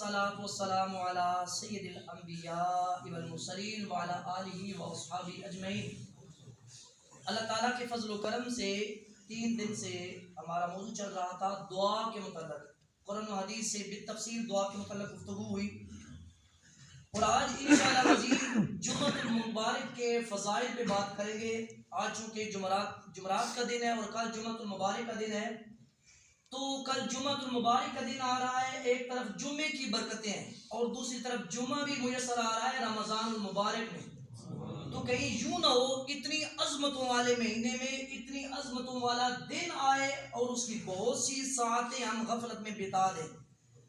والصلاة والسلام على سید الانبیاء والمرسلین وعلى آلہ واصحابہ اجمعین۔ اللہ تعالیٰ کے فضل و کرم سے 3 دن سے ہمارا موضوع چل رہا تھا دعا کے متعلق، قرآن و حدیث سے بالتفصیل دعا کے متعلق گفتگو ہوئی، اور آج انشاءاللہ مزید جمعۃ المبارک کے فضائل پہ بات کریں گے۔ آج چونکہ جمعرات کا دن ہے اور کل جمعۃ المبارک کا دن ہے، تو کل جمعۃ المبارک کا دن آ رہا ہے، ایک طرف جمعے کی برکتیں ہیں اور دوسری طرف جمعہ بھی میسر آ رہا ہے رمضان المبارک میں۔ تو کہیں یوں نہ ہو اتنی عظمتوں والے مہینے میں اتنی عظمتوں والا دن آئے اور اس کی بہت سی ساعتیں ہم غفلت میں بتا دیں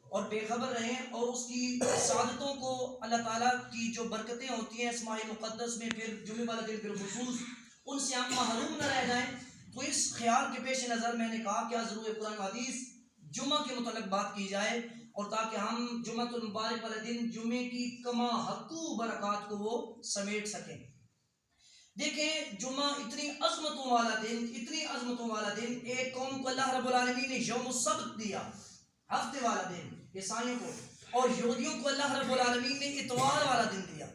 اور بے خبر رہیں، اور اس کی سعادتوں کو اللہ تعالیٰ کی جو برکتیں ہوتی ہیں اسماء مقدس میں پھر جمعے والا دن بالخصوص ان سے ہم محروم نہ رہ جائیں۔ تو اس خیال کے پیش نظر میں نے کہا کہ ضرور قرآن حدیث جمعہ کے متعلق بات کی جائے، اور تاکہ ہم جمعۃ المبارک والے دن جمعے کی کما حقوق برکات کو وہ سمیٹ سکیں۔ دیکھیں جمعہ اتنی عظمتوں والا دن، اتنی عظمتوں والا دن، ایک قوم کو اللہ رب العالمین نے یوم السبت دیا، ہفتے والا دن عیسائیوں کو، اور یہودیوں کو اللہ رب العالمین نے اتوار والا دن دیا۔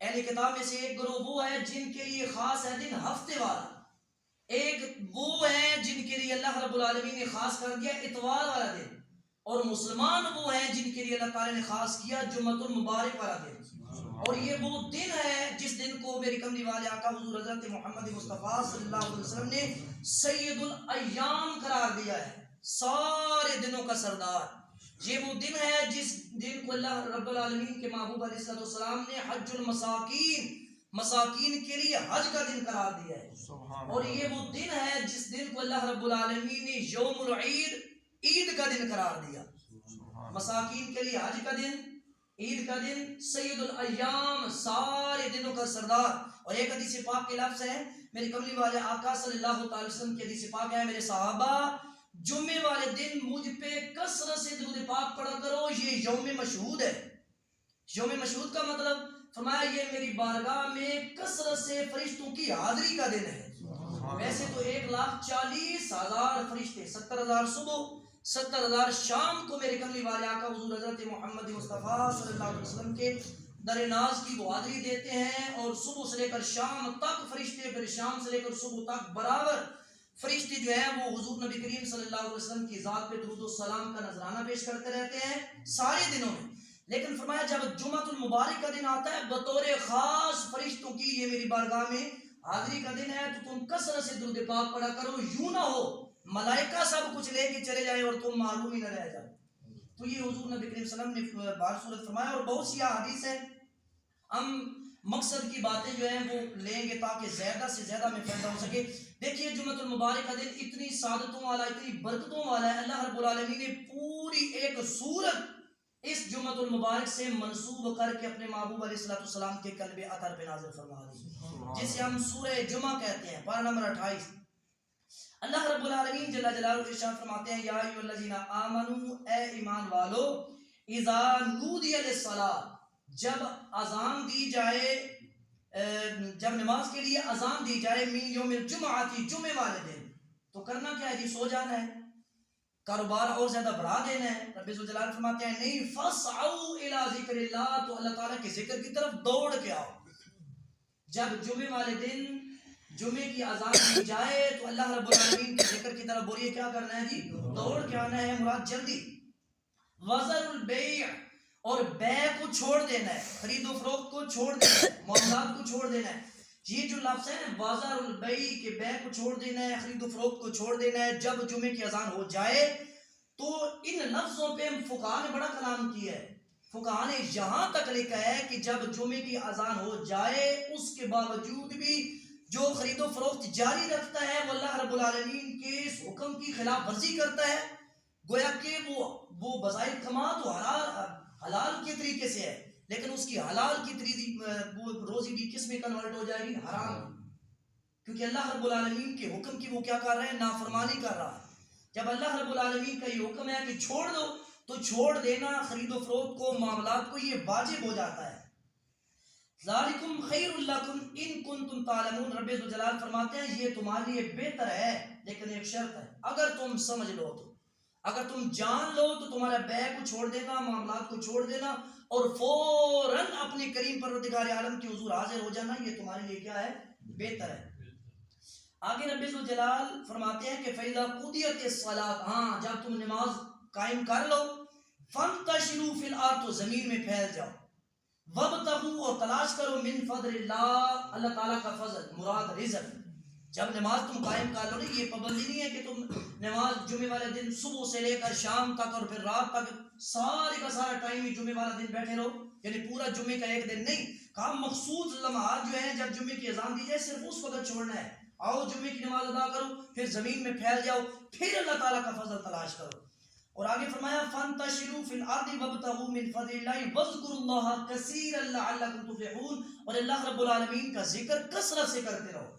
اہل کتاب میں سے ایک گروہ وہ ہے جن کے لیے خاص ہے دن ہفتے والا، ایک وہ ہے جن کے لیے اللہ رب العالمین نے خاص کر دیا اتوار والا دن، اور مسلمان وہ ہیں جن کے لیے اللہ تعالیٰ نے خاص کیا جمعۃ المبارک والا دن۔ اور یہ وہ دن ہے جس دن کو میری کملی والے آقا حضور حضرت محمد مصطفیٰ صلی اللہ علیہ وسلم نے سید الایام قرار دیا ہے، سارے دنوں کا سردار۔ یہ وہ دن ہے جس دن کو اللہ رب العالمین کے محبوب علیہ السلام نے حج المساکین، مساکین کے لیے حج کا دن قرار دیا ہے، اور یہ وہ دن ہے جس دن کو اللہ رب العالمین نے یوم العید، عید کا دن قرار دیا۔ مساکین کے لیے حج کا دن، عید کا دن، سید الایام، سارے دنوں کا سردار۔ اور ایک حدیث پاک کے لفظ ہے میرے کملی والے آقا صلی اللہ تعالی وسلم کی حدیث پاک ہے، میرے صحابہ جمعے والے دن مجھ پہ کثرت سے درود پاک پڑھا کرو، یہ یوم مشہود ہے۔ یوم مشہود کا مطلب فرمایا یہ میری بارگاہ میں کثرت سے فرشتوں کی حاضری کا دن ہے۔ ویسے تو 1,40,000 فرشتے، 70,000 صبح 70,000 شام کو میرے کملی والے آقا حضور حضرت محمد مصطفیٰ صلی اللہ علیہ وسلم کے در ناز کی وہ حاضری دیتے ہیں، اور صبح سے لے کر شام تک فرشتے، پھر شام سے لے کر صبح تک برابر فرشتے جو ہیں وہ حضور نبی کریم صلی اللہ علیہ وسلم کی ذات پہ درود و سلام کا نذرانہ پیش کرتے رہتے ہیں سارے دنوں میں۔ لیکن فرمایا جب جمعۃ المبارک کا دن آتا ہے بطور خاص فرشتوں کی یہ میری بارگاہ میں حاضری کا دن ہے، تو تم کثرت سے درود پاک پڑھا کرو، یوں نہ ہو ملائکہ سب کچھ لے کے چلے جائیں اور تم معلوم ہی نہ رہ جاؤ۔ تو یہ حضور نبی کریم صلی اللہ علیہ وسلم نے بار صورت فرمایا، اور بہت سی حدیث ہے، ہم مقصد کی باتیں جو ہیں وہ لیں گے تاکہ زیادہ سے زیادہ میں فائدہ ہو سکے۔ دیکھیے جمعۃ المبارک کا دن اتنی سعادتوں والا، اتنی برکتوں والا ہے، اللہ رب العالمین نے پوری ایک سورت اس جمعۃ المبارک سے منسوب کر کے اپنے محبوب علیہ السلام کے قلب اطہر پہ نازل فرما دی، جسے ہم سورہ جمعہ کہتے ہیں، پارہ نمبر 28۔ اللہ رب العالمین جل جلالہ ارشاد فرماتے ہیں یا ایھا الذین آمنو، اے ایمان والو، اذا نودی للصلاۃ، جب اذان دی جائے، جب نماز کے لیے اذان دی جائے، من یوم الجمعۃ، جمعے والے دن، تو کرنا کیا ہے جی؟ سو جانا ہے، کاروبار اور زیادہ بڑھا دینا ہے؟ رب ذوالجلال فرماتے ہیں نہیں، فاسعوا الی ذکر اللہ، تو اللہ تعالیٰ کے ذکر کی طرف دوڑ کے آؤ۔ جب جمعے والے دن جمعے کی اذان دی جائے تو اللہ رب العالمین کے ذکر کی طرف بولیے کیا کرنا ہے جی؟ دوڑ کے آنا ہے، مراد جلدی۔ وذر البیع، اور بیع کو چھوڑ دینا ہے، خرید و فروخت کو چھوڑ دینا ہے، معاملات کو چھوڑ دینا ہے۔ یہ جو لفظ ہے وذر البیع، کہ بیع کو چھوڑ دینا ہے، خرید و فروخت کو چھوڑ دینا ہے جب جمعے کی اذان ہو جائے۔ تو ان لفظوں پہ فقہاء نے بڑا کلام کیا ہے۔ فقہاء نے یہاں تک لکھا ہے کہ جب جمعے کی اذان ہو جائے اس کے باوجود بھی جو خرید و فروخت جاری رکھتا ہے وہ اللہ رب العالمین کے اس حکم کی خلاف ورزی کرتا ہے، گویا کہ وہ بظاہر کما تو حلال کے طریقے سے ہے، لیکن اس کی حلال کی وہ روزی بھی کس میں کنورٹ ہو جائے گی؟ حرام، کیونکہ اللہ رب العالمین کے حکم کی وہ کیا کر رہا ہے؟ نافرمانی کر رہا ہے۔ جب اللہ رب العالمین کا یہ حکم ہے کہ چھوڑ دو، تو چھوڑ دینا خرید و فروخت کو، معاملات کو، یہ واجب ہو جاتا ہے۔ ذالکم خیر لکم ان کنتم تعلمون، رب ذوالجلال فرماتے ہیں یہ تمہارے لیے بہتر ہے، لیکن ایک شرط ہے، اگر تم سمجھ لو تو، اگر تم جان لو تو تمہارا بیع کو چھوڑ دینا، معاملات کو چھوڑ دینا اور فوراً اپنے کریم پروردگار عالم کے حضور حاضر ہو جانا، یہ تمہارے لیے کیا ہے؟ بہتر ہے۔ آگے رب ذوالجلال فرماتے ہیں کہ فَإِذَا قُضِيَتِ الصَّلَاةُ، ہاں جب تم نماز قائم کر لو، فَانْتَشِرُوا فِي الْأَرْضِ، تو زمین میں پھیل جاؤ، وَابْتَغُوا، اور تلاش کرو، مِن فضل اللہ، اللہ تعالیٰ کا فضل، مراد رزق۔ جب نماز تم قائم کر لو، یہ پابندی نہیں ہے کہ تم نماز جمعے والے دن صبح سے لے کر شام تک اور پھر رات تک سارے کا سارا ٹائم ہی جمعے والا دن بیٹھے رہو، یعنی پورا جمعے کا ایک دن نہیں کہا، مخصوص لمحات جو ہیں جب جمعے کی اذان دی جائے صرف اس وقت چھوڑنا ہے، آؤ جمعے کی نماز ادا کرو، پھر زمین میں پھیل جاؤ، پھر اللہ تعالیٰ کا فضل تلاش کرو۔ اور آگے فرمایا فَانْتَشِرُوا فِي الْأَرْضِ وَابْتَغُوا مِن فَضْلِ اللَّهِ وَاذْكُرُوا اللَّهَ كَثِيرًا لَعَلَّكُمْ تُفْلِحُونَ، اور اللہ رب العالمین کا ذکر کثرت سے کرتے رہو۔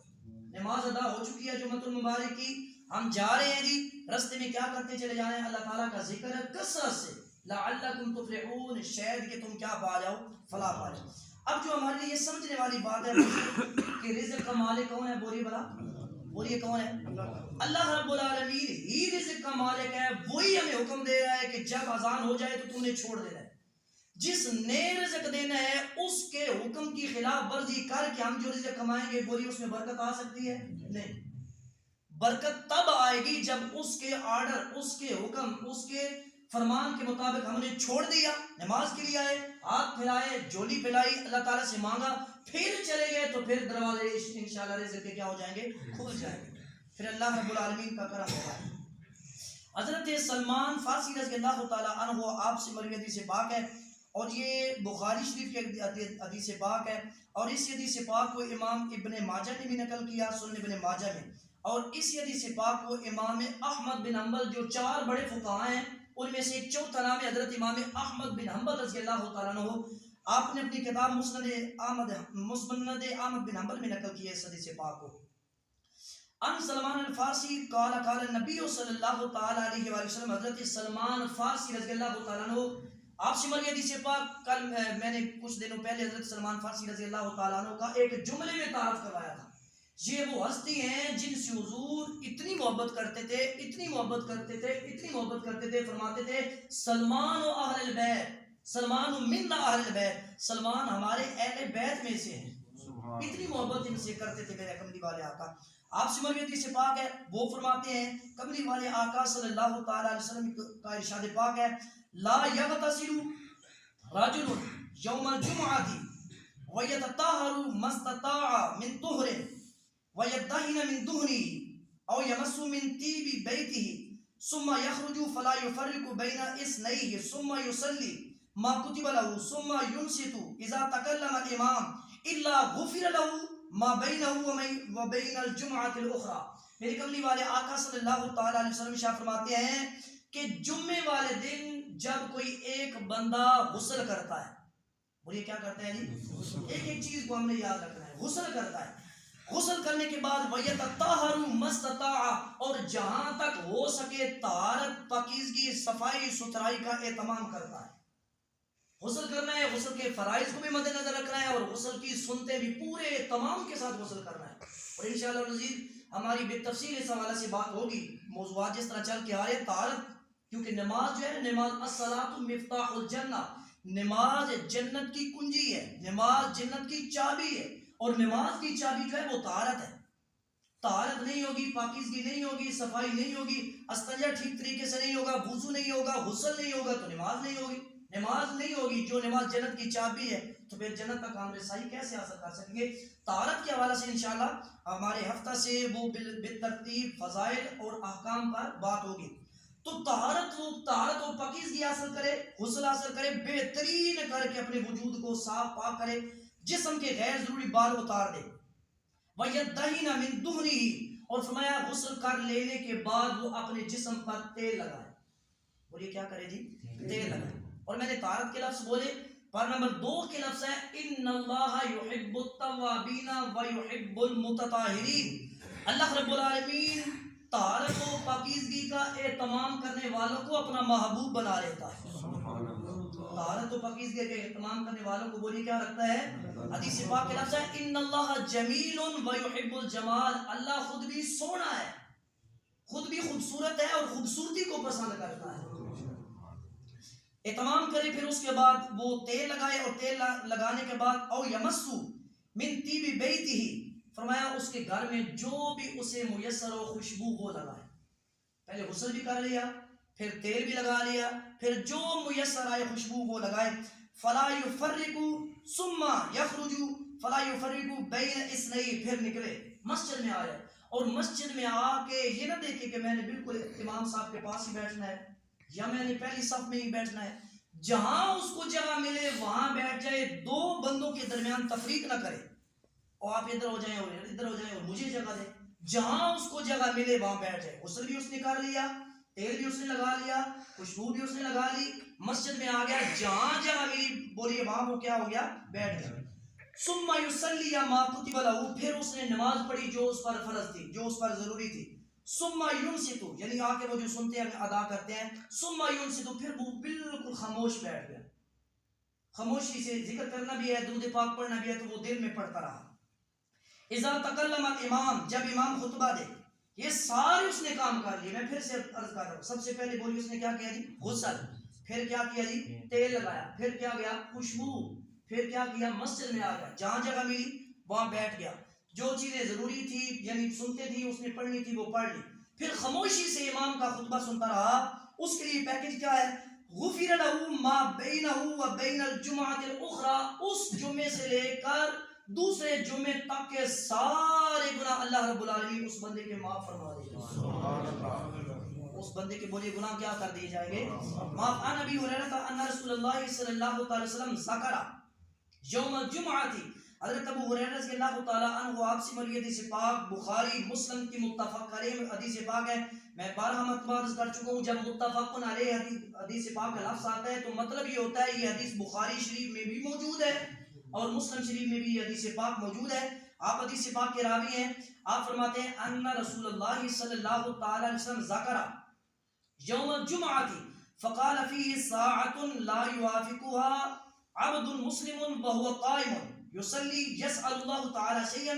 نماز ادا ہو چکی ہے جمعۃ المبارک کی، ہم جا رہے ہیں جی، رستے میں کیا کرتے چلے جا رہے ہیں؟ اللہ تعالیٰ کا ذکر ہے کثرت سے، لَعَلَّكُمْ تُفْلِحُونَ، شاید کہ تم کیا پا جاؤ؟ فلاح پا جاؤ۔ اب جو ہمارے لیے یہ سمجھنے والی بات ہے کہ رزق کا مالک کون ہے؟ بولیے بلا، بولیے کون ہے؟ اللہ رب العالمین ہی رزق کا مالک ہے، وہی ہمیں حکم دے رہا ہے کہ جب اذان ہو جائے تو تم نے چھوڑ دینا ہے۔ جس نے رزق دینا ہے اس کے حکم کی خلاف ورزی کر کے ہم جو رزق کمائیں گے، بولیے اس میں برکت آ سکتی ہے؟ نہیں، برکت تب آئے گی جب اس کے آرڈر، اس کے حکم، اس کے فرمان کے مطابق ہم نے چھوڑ دیا، نماز کے لیے آئے، ہاتھ پھیلائے، جھولی پھیلائی، اللہ تعالیٰ سے مانگا، پھر چلے گئے، تو پھر دروازے انشاءاللہ رزق کے کیا ہو جائیں گے؟ کھل جائیں گے، پھر اللہ رب العالمین کا کرم ہوگا۔ حضرت سلمان فارسی رضی اللہ تعالیٰ عنہ آپ سے مروی حدیث پاک ہے، اور یہ بخاری شریف کے حدیث پاک ہے، اور اس حدیث پاک کو امام ابن ماجہ نے بھی نقل کیا سنن ابن ماجہ میں، اور اس حدیث پاک کو امام احمد بن حنبل، جو 4 بڑے فقہاء ہیں ان میں سے ایک چوتھا نام ہے حضرت امام احمد بن حنبل رضی اللہ تعالیٰ عنہ، آپ نے اپنی کتاب مسند احمد بن حنبل میں نقل کیا اس حدیث پاک کو۔ ان سلمان الفارسی قال قال النبی صلی اللہ تعالی علیہ وآلہ وسلم، حضرت سلمان فارسی رضی اللہ تعالیٰ عنہ آپ سے مروی حدیث پاک، کل میں نے کچھ دنوں پہلے حضرت سلمان فارسی رضی اللہ تعالیٰ عنہ کا ایک جملے میں تعارف کروایا تھا۔ یہ وہ ہستی ہیں جن سے حضور اتنی محبت کرتے تھے، اتنی محبت کرتے تھے، اتنی محبت کرتے تھے، فرماتے تھے سلمان و اہل البیت، سلمان من اہل البیت، سلمان ہمارے اہل بیت میں سے ہیں، اتنی محبت ان سے کرتے تھے میرے کملی والے آقا۔ آپ سے مروی حدیث پاک ہے، وہ فرماتے ہیں کملی والے آقا صلی اللہ تعالی علیہ وسلم کا ارشاد پاک ہے، لا یغتسل رجل یوم الجمعۃ ویتطہر ما استطاع من طہر ویدہن من دہنہ او یمس من طیب بیتہ ثم یخرج فلا یفرق بین اثنیہ ثم یصلی ما کتب له ثم ینصت اذا تکلم الامام الا غفر له ما بینہ و بین الجمعۃ الاخرى۔ میرے کملی والے آقا صلی اللہ تعالی علیہ وسلم شاہ فرماتے ہیں کہ جمعے والے دن جب کوئی ایک بندہ غسل کرتا ہے، بولیے کیا کرتا ہے جی؟ ایک ایک چیز کو ہم نے یاد رکھنا ہے، غسل کرتا ہے، غسل کرنے کے بعد وَيَتَطَّهَرُ مَا اسْتَطَاعَ، اور جہاں تک ہو سکے طہارت، پاکیزگی، صفائی ستھرائی کا اہتمام کرتا ہے۔ غسل کرنا ہے، غسل کے فرائض کو بھی مد نظر رکھنا ہے، اور غسل کی سنتیں بھی پورے تمام کے ساتھ غسل کرنا ہے۔ اور انشاءاللہ العزیز ہماری بے تفصیل اس حوالے سے بات ہوگی، موضوعات جس طرح چل کے آئے، طہارت، کیونکہ نماز جو ہے، نماز الصلاۃ مفتاح الجنہ، نماز جنت کی کنجی ہے، نماز جنت کی چابی ہے، اور نماز کی چابی جو ہے وہ طہارت ہے۔ طہارت نہیں ہوگی، پاکیزگی نہیں ہوگی، صفائی نہیں ہوگی، استنجا ٹھیک طریقے سے نہیں ہوگا، وضو نہیں ہوگا، غسل نہیں ہوگا، تو نماز نہیں ہوگی۔ نماز نہیں ہوگی، جو نماز جنت کی چابی ہے، تو پھر جنت تک ہم رسائی کیسے حاصل کر سکیں گے؟ طہارت کے حوالے سے انشاءاللہ ہمارے ہفتہ سے وہ بالترتیب فضائل اور احکام پر بات ہوگی۔ تو طہارت و پاکیزگی حاصل کرے، غسل حاصل کرے، بہترین کر کے اپنے وجود کو صاف پاک کرے، جسم کے غیر ضروری بال اتار دے، وَيَدَّهِنَ مِن دُهْنِهِ، اور فرمایا غسل کر لینے کے بعد وہ اپنے جسم پر تیل لگائے، بولیے کیا کرے جی؟ تیل لگائے۔ اور میں نے طہارت کے لفظ بولے، پر نمبر 2 کے لفظ ہے ان اللہ یحب التوابین ویحب المتطہرین، اللہ رب العالمین طہارت و پاکیزگی کا اہتمام کرنے والوں کو اپنا محبوب بنا لیتا ہے۔ طہارت و پاکیزگی کے اہتمام کرنے والوں کو بولیے کیا رکھتا ہے؟ حدیث پاک کے لفظ ہے ان اللہ جمیل ویحب الجمال، اللہ خود بھی سونا ہے، خود بھی خوبصورت ہے اور خوبصورتی کو پسند کرتا ہے. اہتمام کرے. پھر اس کے بعد وہ تیل لگائے اور تیل لگانے کے بعد او یمسو من طیب بیتہ، فرمایا اس کے گھر میں جو بھی اسے میسر ہو خوشبو وہ لگائے. پہلے غسل بھی کر لیا، پھر تیل بھی لگا لیا، پھر جو میسر آئے خوشبو وہ لگائے. فلا یفرق ثم یخرج فلا یفرق بین اثنین، پھر نکلے مسجد میں آیا اور مسجد میں آ کے یہ نہ دیکھے کہ میں نے بالکل امام صاحب کے پاس ہی بیٹھنا ہے یا میں نے پہلی صف میں ہی بیٹھنا ہے. جہاں اس کو جگہ ملے وہاں بیٹھ جائے. دو بندوں کے درمیان تفریق نہ کرے اور آپ ادھر ہو جائیں اور ادھر ہو جائیں اور مجھے جگہ دے. جہاں اس کو جگہ ملے وہاں بیٹھ جائے. غسل بھی اس نے کر لیا، تیل بھی اس نے لگا لیا، خوشبو بھی اس نے لگا لی، مسجد میں آ گیا، جہاں جگہ ملی بولیے وہاں وہ کیا ہو گیا؟ بیٹھ گیا. ثم یصلی ما کتب له، پھر اس نے نماز پڑھی جو اس پر فرض تھی، جو اس پر ضروری تھی. ثم ينصت، یعنی آ کے وہ جو سنتے ہیں ادا کرتے ہیں. ثم ينصت، پھر وہ بالکل خاموش بیٹھ گیا. خاموشی سے ذکر کرنا بھی ہے، درود پاک پڑھنا بھی ہے، تو وہ دل میں پڑھتا رہا. اذا تکلم الامام، جب امام خطبہ دے. یہ سارے اس نے کام کر لیے. میں پھر سے عرض کر رہا ہوں، سب سے پہلے بولی اس نے کیا کیا جی؟ غسل. پھر کیا کیا جی؟ تیل لگایا. پھر کیا گیا؟ خوشبو. پھر کیا کیا؟ مسجد میں آ گیا، جہاں جگہ ملی وہاں بیٹھ گیا. جو چیزیں ضروری تھی یعنی سنتے تھی اس نے پڑھنی تھی وہ پڑھ لی. پھر خاموشی سے امام کا خطبہ سنتا رہا. اس کے لیے پیکج کیا ہے؟ غفر له ما بینہ و بین الجمعۃ الاخرى، اس جمعے سے لے کر دوسرے جمعے تک کے سارے گناہ اللہ رب العالمین اس بندے کے معاف فرما دے گا. سبحان اللہ. اس بندے کے بولے گناہ کیا کر دیے جائیں گے؟ معاف. عن ابی ہریرہ ان رسول اللہ صلی اللہ تعالی وسلم ذکر یوم الجمعۃ، حضرت ابو ہریرہ رضی اللہ تعالی عنہ آپ سے مروی حدیث پاک بخاری مسلم کی متفق علیہ حدیث پاک ہے. میں بارہ مرتبہ عرض کر چکا ہوں، جب متفق علیہ حدیث پاک کا لفظ آتا ہے تو مطلب یہ ہوتا ہے یہ حدیث بخاری شریف میں بھی موجود ہے اور مسلم شریف میں بھی حدیث پاک موجود ہے. آپ حدیث پاک کے راوی ہیں. آپ فرماتے ہیں ان رسول اللہ صلی اللہ تعالی علیہ وسلم ذکر یوم الجمعۃ فقال فیہ ساعۃ لا یوافقها عبد مسلم وهو قائم یصلی یسأل اللہ تعالی شیئا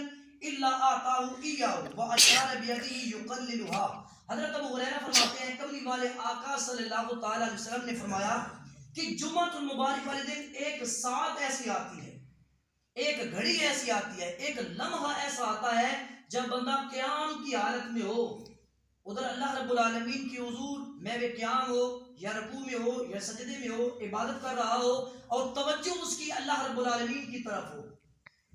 الا اعطاه ایاه واشار بیدہ یقللها. حضرت ابو ہریرہ فرماتے ہیں کملی والے آقا صلی اللہ تعالی علیہ وسلم نے فرمایا کہ جمعۃ المبارک والے دن ایک ساعت ایسی آتی ہے، ایک گھڑی ایسی آتی ہے، ایک لمحہ ایسا آتا ہے جب بندہ قیام کی حالت میں ہو، ادھر اللہ رب العالمین کی حضور میں قیام ہو یا رکوع میں ہو یا سجدے میں ہو، عبادت کر رہا ہو اور توجہ اس کی اللہ رب العالمین کی طرف ہو.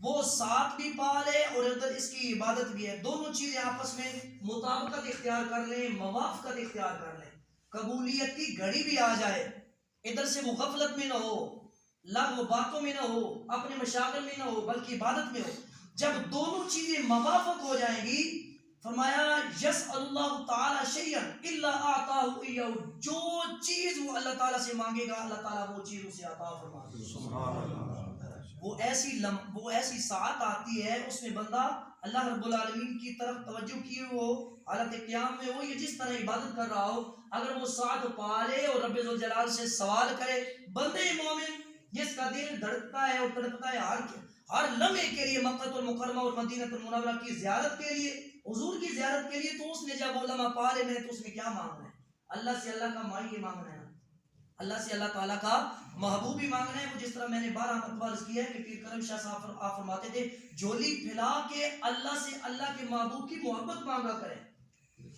وہ ساتھ بھی پا لے اور ادھر اس کی عبادت بھی ہے. دونوں چیزیں آپس میں مطابقت اختیار کر لیں، موافقت اختیار کر لیں. قبولیت کی گھڑی بھی آ جائے، ادھر سے وہ غفلت میں نہ ہو، لغو باتوں میں نہ ہو، اپنے مشاغل میں نہ ہو، بلکہ عبادت میں ہو. جب دونوں چیزیں موافق ہو جائیں گی، فرمایا یسأل اللہ تعالی شیئا الا اعطاه ایہ، جو چیز وہ اللہ تعالیٰ سے مانگے گا اللہ تعالیٰ وہ چیز اسے عطا فرما دے گا. سبحان اللہ. وہ ایسی ساعت آتی ہے اس میں بندہ اللہ رب العالمین کی طرف توجہ کیے ہو، حالت قیام میں ہو یا جس طرح عبادت کر رہا ہو، اگر وہ ساعت پالے اور رب ذوالجلال سے سوال کرے. بندے مومن جس کا دل دھڑکتا ہے اور تڑپتا ہے ہر لمحے کے لیے مکہ المکرمہ اور مدینہ المنورہ کی زیارت کے لیے، حضور کی زیارت کے لیے، تو اس نے جب وہ لمحہ پا لینا ہے تو اس نے کیا مانگنا ہے؟ اللہ سے اللہ کا مائی مانگنا ہے، اللہ سے اللہ تعالیٰ کا محبوب ہی مانگنا ہے. وہ جس طرح میں نے 12 مرتبہ عرض کیا ہے کہ پیر کرم شاہ صاحب آپ فرماتے تھے جھولی پھیلا کے اللہ سے اللہ کے محبوب کی محبت مانگا کریں،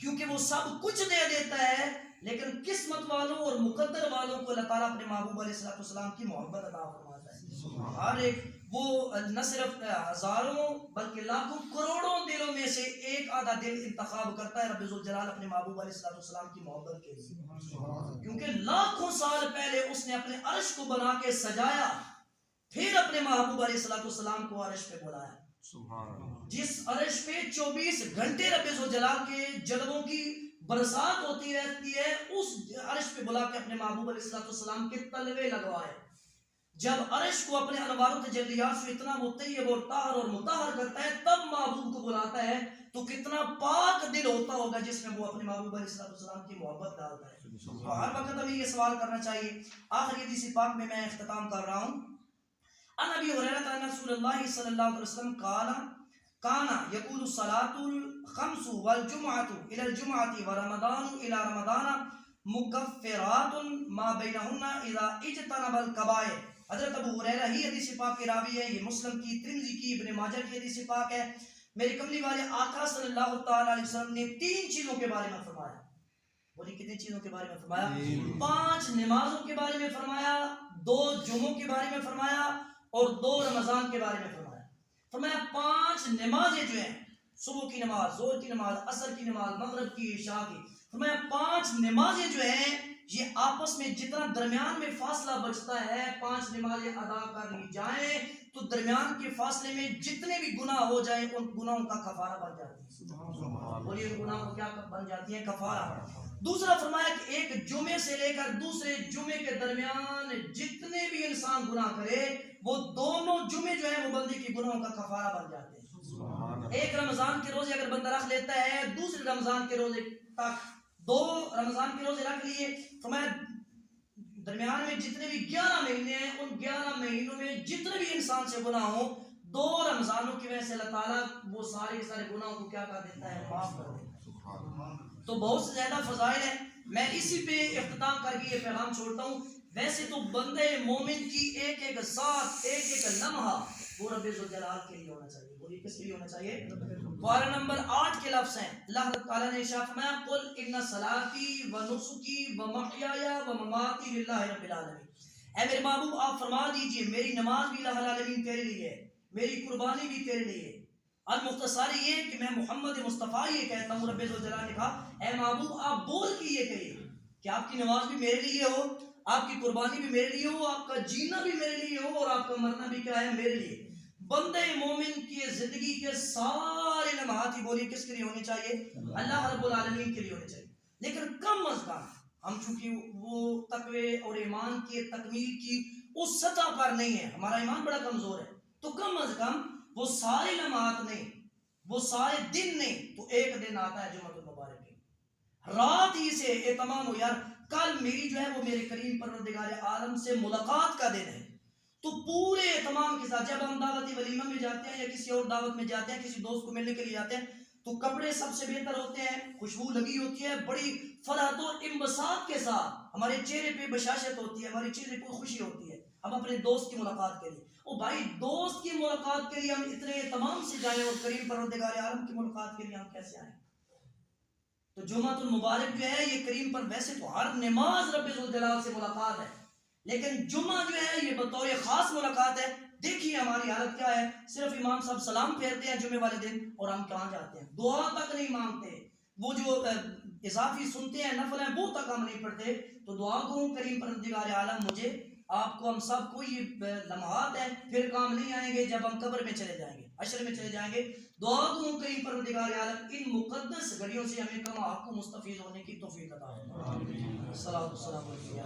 کیونکہ وہ سب کچھ دے دیتا ہے لیکن قسمت والوں اور مقدر والوں کو اللہ تعالیٰ اپنے محبوب علیہ السلام کی محبت عطا فرماتا ہے. ہر ایک وہ نہ صرف ہزاروں بلکہ لاکھوں کروڑوں دلوں میں سے ایک آدھا دل انتخاب کرتا ہے رب ذوالجلال اپنے محبوب علیہ السلام کی محبت کے لیے، کیونکہ لاکھوں سال پہلے اس نے اپنے عرش کو بنا کے سجایا، پھر اپنے محبوب علیہ السلام کو عرش پہ بلایا. جس عرش پہ 24 گھنٹے رب ذوالجلال کے جلووں کی برسات ہوتی رہتی ہے، اس عرش پہ بلا کے اپنے محبوب علیہ السلام کے تلوے لگوائے. جب عرش کو اپنے انوار و تجلیات سے اتنا وہ طیب اور طاہر اور مطہر کرتا ہے تب محبوب کو بلاتا ہے، تو کتنا پاک دل ہوتا ہوگا جس میں وہ اپنے محبوب علیہ السلام کی محبت ڈالتا ہے. تو ہر وقت ہمیں یہ سوال کرنا چاہیے. آخری حدیث پاک میں اختتام کر رہا ہوں. ان ابی ہریرہ ان رسول اللہ صلی اللہ علیہ وسلم قال کانا یقول الصلاۃ الخمس والجمعۃ الی الجمعۃ ورمضان الی رمضان مکفرات ما بینہن اذا اجتنب الکبائر. حضرت ابو ہریرہ ہی حدیث پاک کے راوی ہے. یہ مسلم کی، ترمذی کی، ابن ماجہ کی حدیث پاک ہے. میرے کملی والے آقا صلی اللہ تعالی علیہ وسلم نے 3 چیزوں کے بارے میں فرمایا. بولی کتنی چیزوں کے بارے میں فرمایا؟ 5 نمازوں کے بارے میں فرمایا، 2 جمعوں کے بارے میں فرمایا اور 2 رمضان کے بارے میں فرمایا. فرمایا 5 نمازیں جو ہیں، صبح کی نماز، ظہر کی نماز، عصر کی نماز، مغرب کی، عشاء کی، فرمایا 5 نمازیں جو ہیں یہ آپس میں جتنا درمیان میں فاصلہ بچتا ہے 5 نمازیں ادا کر لی جائیں تو درمیان کے فاصلے میں جتنے بھی گناہ ہو جائیں ان گناہوں کا کفارہ بن جاتی ہے. بولیے ان گناہوں کیا بن جاتی ہیں؟ کفارہ. دوسرا فرمایا کہ ایک جمعے سے لے کر دوسرے جمعے کے درمیان جتنے بھی انسان گناہ کرے وہ دونوں جمعے جو ہیں وہ بندے کی گناہوں کا کفارہ بن جاتے ہیں. ایک رمضان کے روزے اگر بندہ رکھ لیتا ہے، دوسرے رمضان کے روزے تک 2 رمضان کے روزے رکھ لیے، فرمایا درمیان میں جتنے بھی 11 مہینے ہیں ان 11 مہینوں میں جتنے بھی انسان سے گناہ ہوں 2 رمضانوں کی وجہ سے اللہ تعالیٰ وہ سارے گناہوں کو کیا کر دیتا ہے؟ معاف کر دیتا ہے. تو بہت سے زیادہ فضائل ہیں. میں اسی پہ اختتام کر کے یہ پیغام چھوڑتا ہوں. ویسے تو بندے مومن کی ایک ایک ساتھ، ایک ایک لمحہ وہ رب ذوالجلال کے لیے ہونا چاہیے. بولیے کس کے لیے ہونا چاہیے؟ پارہ نمبر 8 کے لفظ ہیں. اللہ تعالیٰ نے ارشاد فرمایا قل ان صلاتی و نسکی و محیای و مماتی للہ رب العالمین. اے میرے محبوب آپ فرما دیجئے میری نماز بھی اللہ العالمین تیرے لیے ہے، میری قربانی بھی تیرے لیے ہے. المختصر یہ کہ میں محمد مصطفیٰ یہ کہتا ہوں، رب ذوالجلال نے کہا اے محبوب آپ بول کے یہ کہیے کہ آپ کی نماز بھی میرے لیے ہو، آپ کی قربانی بھی میرے لیے ہو، آپ کا جینا بھی میرے لیے ہو اور آپ کا مرنا بھی کیا ہے؟ میرے لیے. بندے مومن کی زندگی کے سارے لمحات ہی بولی کس کے لیے ہونے چاہیے؟ اللہ رب العالمین کے لیے ہونے چاہیے. لیکن کم از کم ہم چونکہ وہ تقوی اور ایمان کی تکمیل کی اس سطح پر نہیں ہے، ہمارا ایمان بڑا کمزور ہے، تو کم از کم وہ سارے لمحات نہیں، وہ سارے دن نہیں تو ایک دن آتا ہے جمعۃ المبارک کی رات ہی سے اہتمام ہو یار کل میری جو ہے وہ میرے کریم پروردگار عالم سے ملاقات کا دن ہے. تو پورے اہتمام کے ساتھ جب ہم دعوتی ولیمہ میں جاتے ہیں یا کسی اور دعوت میں جاتے ہیں، کسی دوست کو ملنے کے لیے جاتے ہیں تو کپڑے سب سے بہتر ہوتے ہیں، خوشبو لگی ہوتی ہے، بڑی فرحت و انبساط کے ساتھ ہمارے چہرے پہ بشاشت ہوتی ہے، ہمارے چہرے پہ خوشی ہوتی ہے ہم اپنے دوست کی ملاقات کے لیے. او بھائی دوست کی ملاقات کے لیے ہم اتنے اہتمام سے جائیں اور کریم پروردگار عالم کی ملاقات کے لیے ہم کیسے آئیں؟ تو جمعۃ المبارک جو ہے یہ کریم پر، ویسے تو ہر نماز رب ذوالجلال سے ملاقات ہے لیکن جمعہ جو ہے یہ بطور خاص ملاقات ہے. دیکھیے ہماری حالت کیا ہے، صرف امام صاحب سلام پھیرتے ہیں جمعے والے دن اور ہم کہاں جاتے ہیں؟ دعا تک نہیں مانگتے، وہ جو اضافی سنتے ہیں نفل ہیں وہ تک ہم نہیں پڑھتے. تو دعا کو کریم پروردگار عالم مجھے آپ کو ہم سب کو یہ لمحات ہیں پھر کام نہیں آئیں گے جب ہم قبر میں چلے جائیں گے، حشر میں چلے جائیں گے. دعا کو کریم پروردگار عالم ان مقدس گھڑیوں سے ہمیں کما حق کو مستفید ہونے کی توفیق عطا فرمائے. الصلاۃ والسلام علیہ